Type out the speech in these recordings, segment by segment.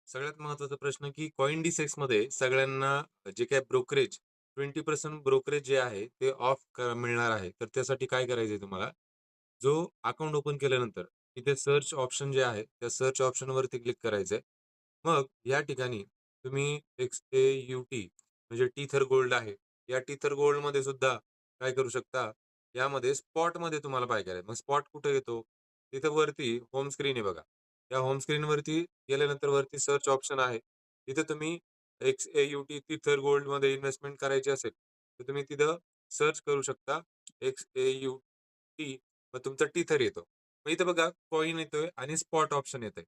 सगळ्यात महत्त्वाचा प्रश्न, की CoinDeskमध्ये सगळ्यांना जे काही ब्रोकरेज 20% ब्रोकरेज जे आहे ते ऑफ मिळणार आहे. तर त्यासाठी काय करायचंय तुम्हाला, जो अकाउंट ओपन केल्यानंतर तिथे सर्च ऑप्शन जे आहे, त्या सर्च ऑप्शनवरती क्लिक करायचंय. मग या ठिकाणी तुम्ही XAUT म्हणजे टीथर गोल्ड आहे. या टीथर गोल्डमध्ये सुद्धा काय करू शकता, यामध्ये स्पॉटमध्ये तुम्हाला बाय करायचं. मग स्पॉट कुठे येतो? तिथं वरती होम स्क्रीन आहे बघा. या होम स्क्रीनवरती गेल्यानंतर वरती सर्च ऑप्शन आहे. तिथे तुम्ही XAUT टीथर गोल्डमध्ये इन्व्हेस्टमेंट करायची असेल, तर तुम्ही तिथं सर्च करू शकता. XAUT मग तुमचा टीथर येतो. मग इथं बघा कॉइन येतोय आणि स्पॉट ऑप्शन येतंय.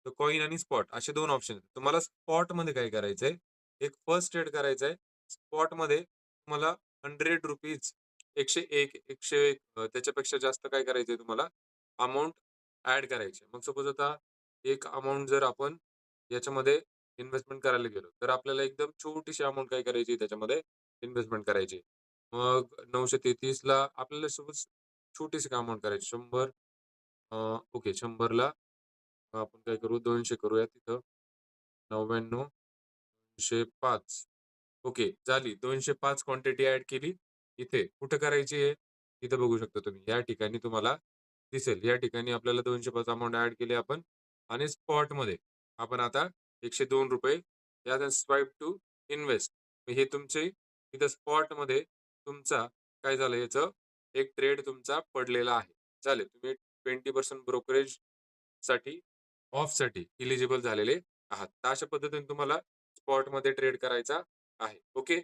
तर कॉइन आणि स्पॉट असे 2 ऑप्शन आहेत. तुम्हाला स्पॉटमध्ये काय करायचंय, एक फर्स्ट ट्रेड करायचा स्पॉटमध्ये तुम्हाला ₹100 101, 101 त्याच्यापेक्षा जास्त काय करायचंय तुम्हाला अमाउंट ॲड करायची. मग सपोज आता एक अमाउंट जर आपण याच्यामध्ये इन्व्हेस्टमेंट करायला गेलो, तर आपल्याला एकदम छोटीशी अमाउंट काय करायची त्याच्यामध्ये इन्व्हेस्टमेंट करायची. मग 933ला आपल्याला सपोज छोटीशी अमाउंट करायची. 100 ओके 100ला आपण काय करू 200 करूया तिथं. 99 205 ओके झाली. 205 क्वांटिटी ॲड केली. इथे कुठं करायची आहे? इथं बघू शकता तुम्ही. या ठिकाणी तुम्हाला दिसेल. या ठिकाणी आपल्याला 205 अमाउंट ॲड केली आपण आणि स्पॉटमध्ये आपण आता ₹102 यात स्वाईप टू इन्व्हेस्ट. हे तुमचे इथं स्पॉटमध्ये तुमचा काय झालं याचं एक ट्रेड तुमचा पडलेला आहे. चालेल. तुम्ही 20% ब्रोकरेजसाठी ऑफसाठी एलिजिबल झालेले आहात. तर अशा पद्धतीने तुम्हाला स्पॉटमध्ये ट्रेड करायचा आहे. ओके.